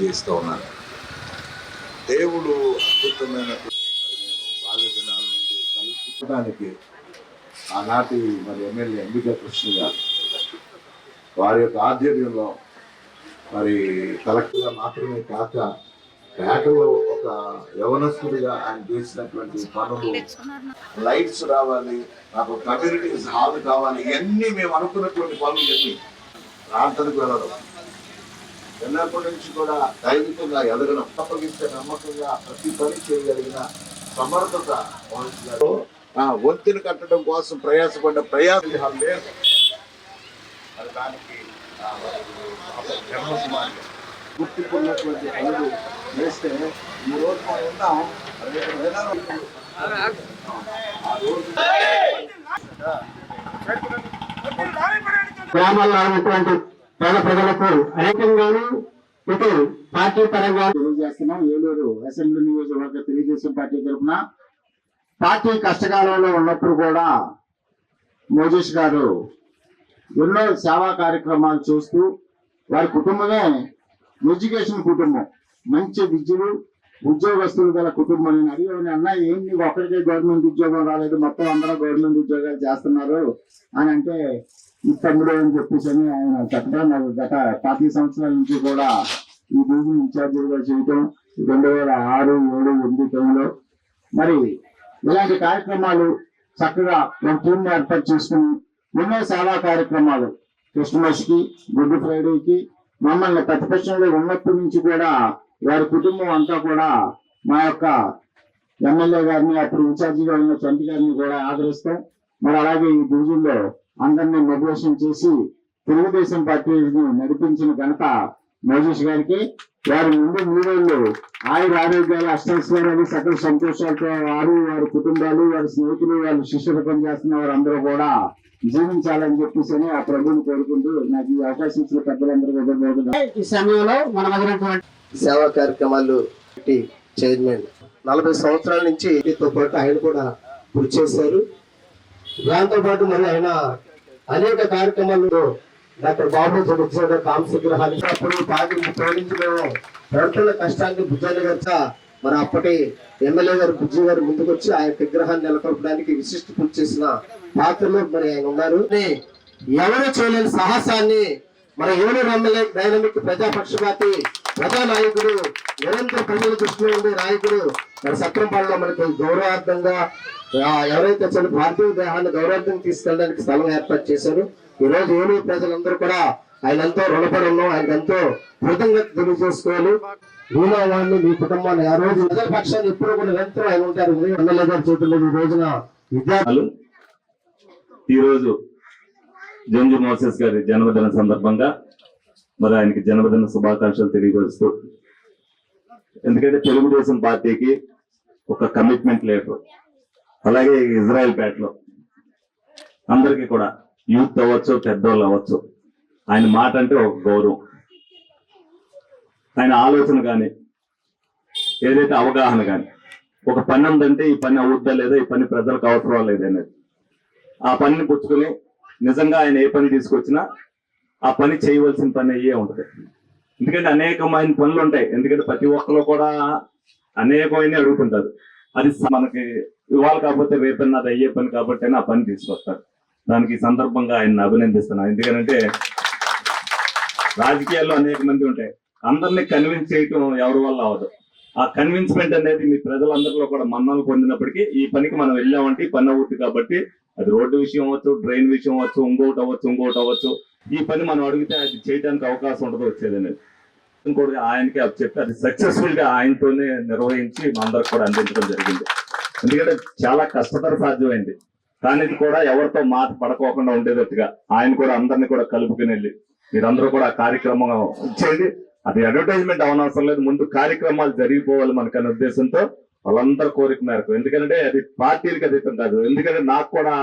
తెలియజేస్తూ ఉన్నాను. దేవుడు అద్భుతమైన బాగా దినాల నుండి కలుసుకోవడానికి ఆనాటి మరి ఎమ్మెల్యే ఎంబిక కృష్ణ గారు వారి యొక్క ఆధ్వర్యంలో మరి కలెక్టర్గా మాత్రమే కాక పేటలో ఒక యవనస్తుడిగా ఆయన చేసినటువంటి పనులు, లైట్స్ రావాలి, నాకు కమ్యూనిటీస్ హాల్ కావాలి, ఇవన్నీ మేము అనుకున్నటువంటి పనులు ఎన్ని ప్రాంతానికి వెళ్ళడం, చిన్నప్పటి నుంచి కూడా దైవికంగా ఎదగడం, అప్పగిస్తే నమ్మకంగా ప్రతి పని చేయగలిగిన సమర్థత వంతెన కట్టడం కోసం ప్రయాసపడ్డ ప్రయాసం లేదు. మరి దానికి గుర్తింపున్నటువంటి పనులు చేస్తే ఈ రోజు మనం ఉన్నాం. గ్రామాల్లో ఉన్నటువంటి పేద ప్రజలకు అనేకంగాను ఇటు పార్టీ పరంగా తెలియజేస్తున్నాం. ఏలూరు అసెంబ్లీ నియోజకవర్గ తెలుగుదేశం పార్టీ తరఫున పార్టీ కష్టకాలంలో ఉన్నప్పుడు కూడా మోజేష్ గారు ఎన్నో సేవా కార్యక్రమాలు చూస్తూ వారి కుటుంబమే ఎడ్యుకేషన్ కుటుంబం, మంచి విద్యలు ఉద్యోగస్తులు గల కుటుంబం. నేను అడిగాను, అన్న ఏం నీకు ఒక్కడికే గవర్నమెంట్ ఉద్యోగం రాలేదు, మొత్తం అందరూ గవర్నమెంట్ ఉద్యోగాలు చేస్తున్నారు అని అంటే, ఈ తమ్ముడు అని చెప్పేసి అని ఆయన చెప్పడం, నాకు గత 40 సంవత్సరాల నుంచి కూడా ఈ డివిజన్ ఇన్ఛార్జిగా చేయటం 2006, 7, 8, 9లో మరి ఇలాంటి కార్యక్రమాలు చక్కగా ఒక టీం ఏర్పాటు చేసుకుని ఎన్నో సేవా కార్యక్రమాలు క్రిస్మస్ కి, గుడ్ ఫ్రైడేకి మమ్మల్ని ప్రతిపక్షంలో ఉన్నప్పటి నుంచి కూడా వారి కుటుంబం అంతా కూడా మా యొక్క ఎమ్మెల్యే గారిని, అప్పుడు ఇన్ఛార్జిగా ఉన్న చంటి గారిని కూడా ఆదరిస్తాం. మరి అలాగే ఈ డివిజన్ లో అందరినీ మోటివేషన్ చేసి తెలుగుదేశం పార్టీని నడిపించిన ఘనత మోజేష్ గారికి. వారి ముందు 3 ఏళ్ళు ఆయుర ఆరోగ్యాలు, అష్టైశ్వర్యాలు, సకల సంతోషాలతో వారు, వారి కుటుంబాలు, వారి స్నేహితులు, వారి శిష్యులు పనిచేస్తున్న వారందరూ కూడా జీవించాలని చెప్పేసి ఆ ప్రభుని కోరుకుంటూ నాకు ఈ అవకాశం ఇచ్చిన పెద్దలందరూ ఈ సమయంలో మన సేవా కార్యక్రమాలు చైర్మన్ 40 సంవత్సరాల నుంచి తో పాటు ఆయన కూడా కృషి చేశారు. దాంతో పాటు మరి ఆయన అనేక కార్యక్రమాలు డాక్టర్ బాబు జగజ్జీవన కాంస్యగ్రహాలు అప్పుడు పార్టీ తోడించలేము రైతుల కష్టాన్ని భుజాలుగా మరి అప్పటి ఎమ్మెల్యే గారు బుజ్జి గారు ముందుకొచ్చి ఆ యొక్క విగ్రహాన్ని నెలకొల్పడానికి విశిష్ట కృషి చేసిన పాత్రలో మరి ఆయన ఉన్నారు. ఎవరు చేయలేని సాహసాన్ని మన ఏలూరు ఎమ్మెల్యే డైనమిక్ ప్రజాపక్షపాతి ప్రజానాయకుడు, నిరంతర ప్రజల దృష్టిలో ఉండే నాయకుడు మరి సత్రంపాడులో మనకి గౌరవార్థంగా ఎవరైతే చని పార్థివ దేహాన్ని గౌరవార్థం తీసుకెళ్ళడానికి స్థలం ఏర్పాటు చేశారు. ఈ రోజు ఏలూరు ప్రజలందరూ కూడా ఆయన ఎంతో రుణపడి ఉన్నాం, ఆయన ఎంతో కృతజ్ఞత తెలియజేసుకోవాలి. మీలో వాళ్ళు, మీ కుటుంబాన్ని ఆ రోజు ప్రజల పక్షాన్ని ఎప్పుడు కూడా నిరంతరం ఆయన ఉంటారు. ఎమ్మెల్యే గారి చేతుల్లో ఈ రోజున విద్యార్థులు ఈ రోజు జంజు మోసెస్ గారి జన్మదిన సందర్భంగా మరి ఆయనకి జన్మదిన శుభాకాంక్షలు తెలియజేస్తూ, ఎందుకంటే తెలుగుదేశం పార్టీకి ఒక కమిట్మెంట్ లీడర్, అలాగే ఇజ్రాయెల్ పేటలో అందరికీ కూడా యూత్ అవ్వచ్చు, పెద్దవాళ్ళు అవ్వచ్చు, ఆయన మాట అంటే ఒక గౌరవం. ఆయన ఆలోచన కానీ ఏదైతే అవగాహన కానీ ఒక పని ఉందంటే ఈ పని అవుద్దా లేదా, ఈ పని ప్రజలకు అవసరం లేదనేది ఆ పనిని పుచ్చుకుని నిజంగా ఆయన ఏ పని తీసుకొచ్చినా ఆ పని చేయవలసిన పని అయ్యే ఉంటుంది. ఎందుకంటే అనేకమైన పనులు ఉంటాయి, ఎందుకంటే ప్రతి ఒక్కరు కూడా అనేకమైన అడుగుతుంటారు. అది మనకి ఇవాళ కాకపోతే రేపన్నా అది అయ్యే పని కాబట్టి ఆ పని తీసుకొస్తారు. దానికి ఈ సందర్భంగా ఆయన అభినందిస్తున్నాను. ఎందుకంటే రాజకీయాల్లో అనేక మంది ఉంటాయి, అందరినీ కన్విన్స్ చేయటం ఎవరి వల్ల అవ్వదు. ఆ కన్విన్స్మెంట్ అనేది మీ ప్రజలందరిలో కూడా మన్నలు పొందినప్పటికీ ఈ పనికి మనం వెళ్ళామంటే ఈ పని అవుతుంది. కాబట్టి అది రోడ్డు విషయం అవ్వచ్చు, డ్రైన్ విషయం అవ్వచ్చు, ఇంకోటి అవ్వచ్చు, ఈ పని మనం అడిగితే అది చేయడానికి అవకాశం ఉండదు వచ్చేది అనేది. ఇంకోటి ఆయనకి అది చెప్పి అది సక్సెస్ఫుల్ గా ఆయనతోనే నిర్వహించి అందరికి కూడా అందించడం జరిగింది. ఎందుకంటే చాలా కష్టతర సాధ్యమైంది, కానీ ఇది కూడా ఎవరితో మాట పడకోకుండా ఉండేటట్టుగా ఆయన కూడా అందరినీ కూడా కలుపుకుని వెళ్ళి మీరందరూ కూడా కార్యక్రమం ఇచ్చేది. అది అడ్వర్టైజ్మెంట్ అవనవసరం లేదు, ముందు కార్యక్రమాలు జరిగిపోవాలి మనకనే ఉద్దేశంతో వాళ్ళందరూ కోరిక మేరకు. ఎందుకంటే అది పార్టీలకు అతీతం కాదు. ఎందుకంటే నాకు కూడా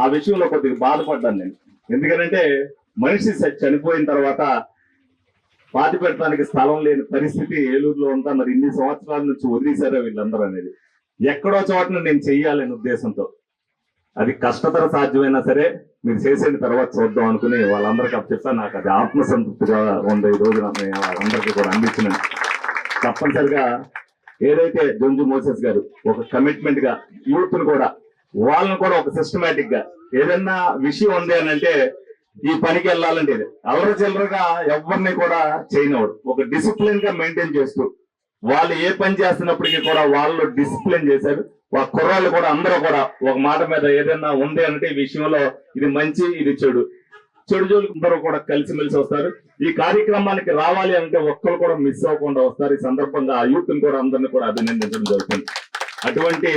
ఆ విషయంలో కొద్దిగా బాధపడ్డాను నేను. ఎందుకంటే మనిషి చనిపోయిన తర్వాత పాతి పెట్టడానికి స్థలం లేని పరిస్థితి ఏలూరులో ఉందా. మరి ఇన్ని సంవత్సరాల నుంచి వదిలేశారో వీళ్ళందరూ అనేది ఎక్కడో చోటన నేను చెయ్యాలనే ఉద్దేశంతో అది కష్టతర సాధ్యమైనా సరే మీరు చేసేది తర్వాత చూద్దాం అనుకుని వాళ్ళందరికీ చెప్తా. నాకు అది ఆత్మసంతృప్తిగా ఉంది ఈ రోజున వాళ్ళందరికీ కూడా అందించిన. తప్పనిసరిగా ఏదైతే జంజు మోసెస్ గారు ఒక కమిట్మెంట్ గా యూత్ ను కూడా వాళ్ళని కూడా ఒక సిస్టమేటిక్ గా ఏదన్నా విషయం ఉంది అని అంటే ఈ పనికి వెళ్ళాలంటే అల్లరి చిల్లరగా ఎవరిని కూడా చేయనివాడు. ఒక డిసిప్లిన్ గా మెయింటైన్ చేస్తూ వాళ్ళు ఏ పని చేస్తున్నప్పటికీ కూడా వాళ్ళు డిసిప్లిన్ చేశారు. ఆ కుర్రాళ్ళు కూడా అందరూ కూడా ఒక మాట మీద ఏదైనా ఉంది అంటే ఈ విషయంలో ఇది మంచి ఇది చెడు జోలికి అందరూ కూడా కలిసిమెలిసి వస్తారు. ఈ కార్యక్రమానికి రావాలి అంటే ఒక్కరు కూడా మిస్ అవ్వకుండా వస్తారు. ఈ సందర్భంగా ఆ యూత్ కూడా అందరినీ కూడా అభినందించడం జరుగుతుంది. అటువంటి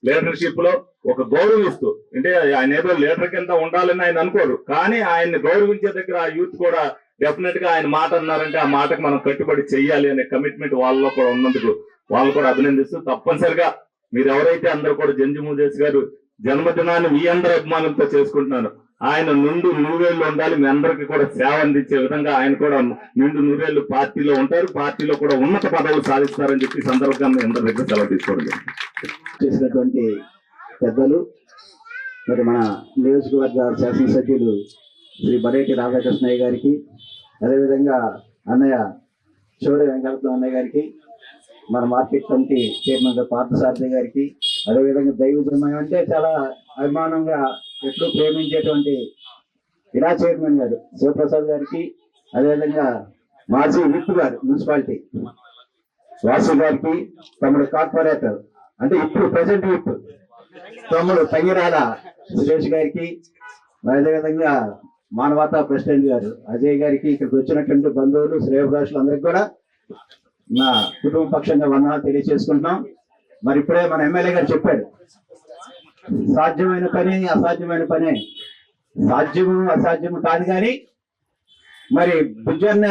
లీడర్షిప్ లో ఒక గౌరవిస్తూ అంటే ఆయన ఏదో లీడర్ కింద ఉండాలని ఆయన అనుకోరు, కానీ ఆయన్ని గౌరవించే దగ్గర ఆ యూత్ కూడా డెఫినెట్ గా ఆయన మాట అన్నారంటే ఆ మాటకు మనం కట్టుబడి చెయ్యాలి అనే కమిట్మెంట్ వాళ్ళలో కూడా ఉన్నందుకు వాళ్ళు కూడా అభినందిస్తూ తప్పనిసరిగా మీరు ఎవరైతే అందరూ కూడా జంజు మోసెస్ గారు జన్మదినాన్ని మీ అందరి అభిమానంతో చేసుకుంటున్నారు. ఆయన నిండు నూరేళ్లు ఉండాలి, మీ అందరికీ కూడా సేవ అందించే విధంగా ఆయన కూడా నిండు నూరేళ్లు పార్టీలో ఉంటారు, పార్టీలో కూడా ఉన్నత పదవులు సాధిస్తారని చెప్పి సందర్భంగా మీ అందరి దగ్గర సెలవు తీసుకోవడం చేసినటువంటి పెద్దలు మరి మన నియోజకవర్గ శాసనసభ్యులు శ్రీ బరేటి రాధాకృష్ణయ్య గారికి, అదేవిధంగా అన్నయ్య చోడ వెంకటరత్నం అన్నయ్య గారికి, మన మార్కెట్ కమిటీ చైర్మన్ పార్థసారథి గారికి, అదేవిధంగా దైవజన్మయం అంటే చాలా అభిమానంగా ఎప్పుడు ప్రేమించేటువంటి ఇలా చైర్మన్ గారు శివప్రసాద్ గారికి, అదేవిధంగా మాజీ విప్ గారు మున్సిపాలిటీ వాసు గారికి, తమ్ముడు కార్పొరేటర్ అంటే ఇప్పుడు ప్రజెంట్ విప్ తమ్ముడు తంగిరాల సురేష్ గారికి, అదేవిధంగా మానవతా ప్రెసిడెంట్ గారు అజయ్ గారికి, ఇక్కడికి వచ్చినటువంటి బంధువులు శ్రేయభిలాషులు అందరికి కూడా నా కుటుంబ పక్షంగా వందనాలు తెలియజేసుకుంటున్నాం. మరి ఇప్పుడే మన ఎమ్మెల్యే గారు చెప్పాడు, సాధ్యమైన పని అసాధ్యమైన పనే, సాధ్యము అసాధ్యము కాదు. కానీ మరి బుజ్జన్న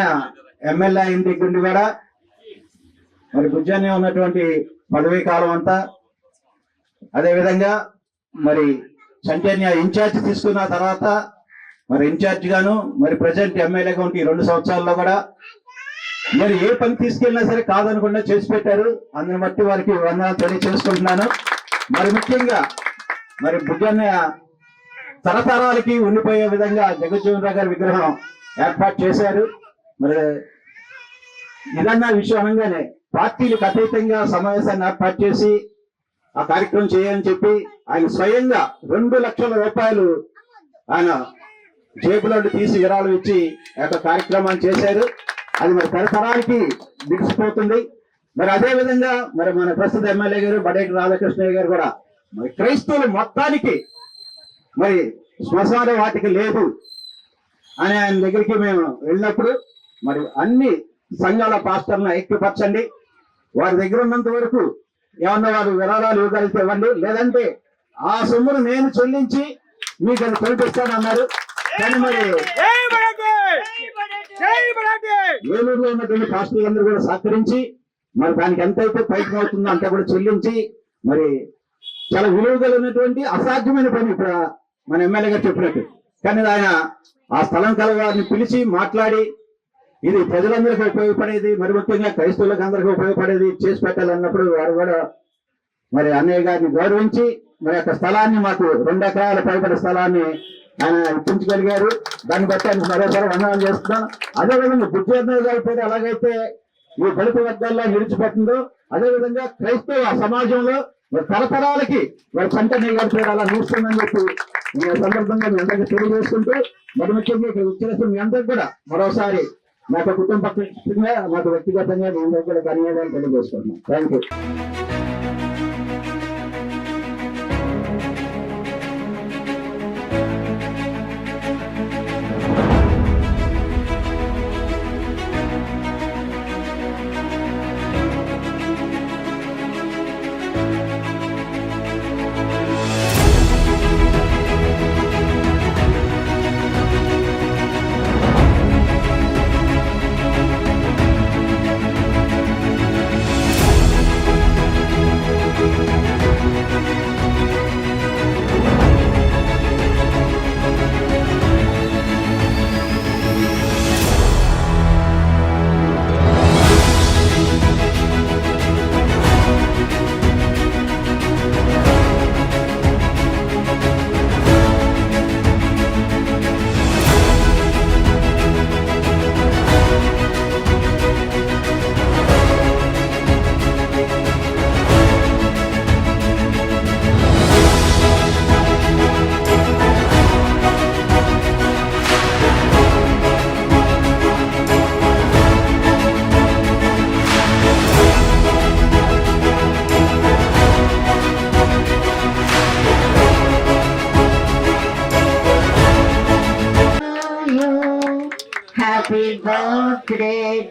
ఎమ్మెల్యే అయిన దగ్గర నుండి కూడా మరి బుజ్జన్న ఉన్నటువంటి పదవీ కాలం అంతా, అదేవిధంగా మరి చంటన్య ఇన్ఛార్జ్ తీసుకున్న తర్వాత మరి ఇన్ఛార్జ్ గాను మరి ప్రజెంట్ ఎమ్మెల్యేగా ఉంటే 2 సంవత్సరాల్లో కూడా మరి ఏ పని తీసుకెళ్ళినా సరే కాదనకుండా చేసి పెట్టారు. అందుని బట్టి వారికి వందనాలు తెలియజేసుకుంటున్నాను. మరి ముఖ్యంగా మరి బుజ్జన్న తరతరాలకి ఉండిపోయే విధంగా జగజ్జీవన్ గారి విగ్రహం ఏర్పాటు చేశారు. మరి ఇదన్నా విషయం అనగానే పార్టీలకు అతీతంగా సమావేశాన్ని ఏర్పాటు చేసి ఆ కార్యక్రమం చేయాలని చెప్పి ఆయన స్వయంగా 2 లక్షల రూపాయలు ఆయన జేబులో తీసి విరాళం ఇచ్చి ఆ కార్యక్రమాన్ని చేశారు. అది మరి తరతరానికి దిగిసిపోతుంది. మరి అదే విధంగా మరి మన ప్రస్తుత ఎమ్మెల్యే గారు బడేటి రాధాకృష్ణయ్య గారు కూడా మరి క్రైస్తవులు మొత్తానికి మరి శ్మశాన వాటికి లేదు అని ఆయన దగ్గరికి మేము వెళ్ళినప్పుడు మరి అన్ని సంఘాల పాస్టర్లను ఐక్యపరచండి, వారి దగ్గర ఉన్నంత వరకు ఏమన్నా వారు విరాళాలు ఇవ్వగలిగితే ఇవ్వండి, లేదంటే ఆ సొమ్మును నేను చెల్లించి మీకు అది కొనిపిస్తానన్నారు. కానీ మరి ఏలూరులో ఉన్నటువంటి పాస్టర్లు అందరూ కూడా సహకరించి మరి దానికి ఎంతైతే ప్రయత్నం అవుతుందో అంతా కూడా చెల్లించి మరి చాలా విలువ కలిగినటువంటి అసాధ్యమైన పని ఇప్పుడు మన ఎమ్మెల్యే గారు చెప్పినట్టు. కానీ ఆయన ఆ స్థలం కలవారిని పిలిచి మాట్లాడి ఇది ప్రజలందరికీ ఉపయోగపడేది, మరి ముఖ్యంగా క్రైస్తవులకు అందరికీ ఉపయోగపడేది చేసి పెట్టాలన్నప్పుడు వారు కూడా మరి అన్నయ్య గారిని గౌరవించి మరి యొక్క స్థలాన్ని మాకు 2 ఎకరాల పైబడి స్థలాన్ని ఆయన ఇప్పించగలిగారు. దాన్ని బట్టి ఆయన మరోసారి వందనాలు చేస్తున్నాను. అదేవిధంగా బుజ్జన్నయ్య గారి పేరు ఎలాగైతే ఈ దళిత వర్గాల్లో నిలిచిపోతుందో అదేవిధంగా క్రైస్తవ సమాజంలో తరతరాలకి వారి చంటన్నయ్య గారి పేరు అలా నిలుస్తుందని చెప్పి ఈ సందర్భంగా మీ అందరికీ తెలియజేసుకుంటూ మరి ముఖ్యంగా ఇక్కడ వచ్చేసిన మీ అందరికి కూడా మరోసారి నాకు కుటుంబ పక్షంగా నాకు వ్యక్తిగతంగా మీ అందరికీ కూడా ధన్యవాదాలు తెలియజేసుకుంటున్నాను. Thank you.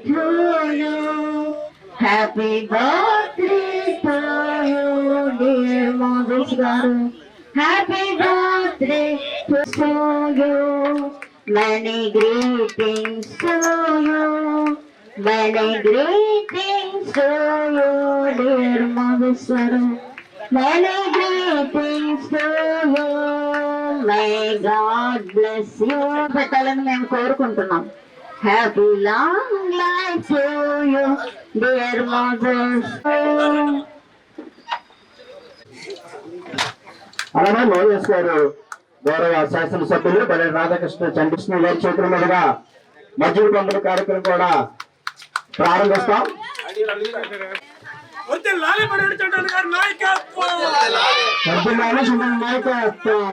to you. Happy birthday to you, dear Moses garu. Happy birthday to you. Many greetings to you. Many greetings to you, dear Moses garu. Many greetings to you. May God bless you. పెట్టాలని మేము కోరుకుంటున్నాం. Happy long life to you, dear Moses. అలానే మోహన్ గారు గౌరవ శాసనసభ్యులు బలి రాధాకృష్ణ చంద్రకృష్ణ గారి చేతుల మీదుగా మజ్జిగ పంపిణీ కార్యక్రమం కూడా ప్రారంభిస్తాం. నాయకత్వం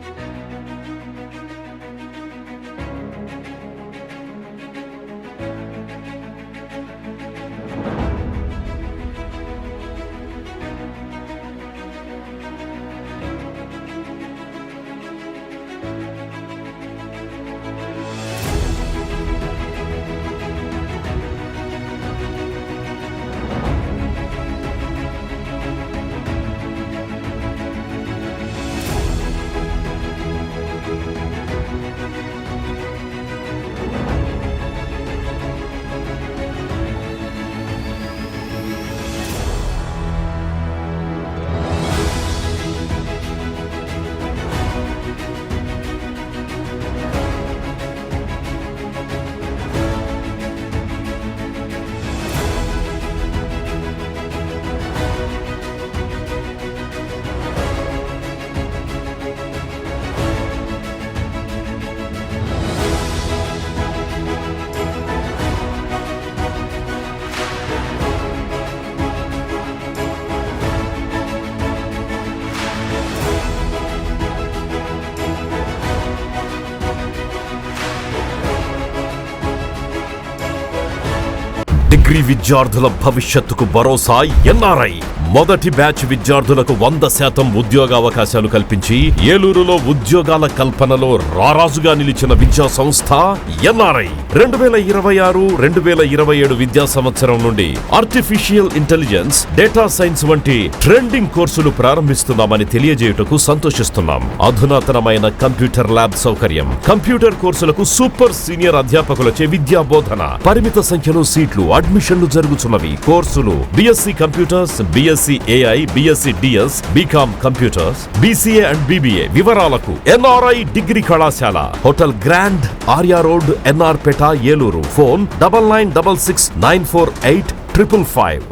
డిగ్రీ విద్యార్థుల భవిష్యత్తుకు భరోసా ఎన్ఆర్ఐ మొదటి బ్యాచ్ విద్యార్థులకు 100% ఉద్యోగావకాశాలు కల్పించి ఏలూరులో ఉద్యోగాల కల్పనలో రారాజుగా నిలిచిన విద్యా సంస్థ ఎన్ఆర్ఐ 2026-2027 విద్యా సంవత్సరం నుండి ఆర్టిఫిషియల్ ఇంటెలిజెన్స్, డేటా సైన్స్ వంటి ట్రెండింగ్ కోర్సులు ప్రారంభిస్తున్నామని తెలియజేయుటకు సంతోషిస్తున్నాం. అధునాతనమైన కంప్యూటర్ ల్యాబ్ సౌకర్యం, కంప్యూటర్ కోర్సులకు సూపర్ సీనియర్ అధ్యాపకులచే విద్యా బోధన, పరిమిత సంఖ్యలో సీట్లు, అడ్మిషన్లు జరుగుతున్నవి. కోర్సులు BSc computers, BSc AI, BSc DS, BCom computers, BCA and BBA. వివరాలకు ఎన్ఆర్ఐ డిగ్రీ కళాశాల, hotel grand, Arya road, NR Peta, Eluru. Phone 9966948555.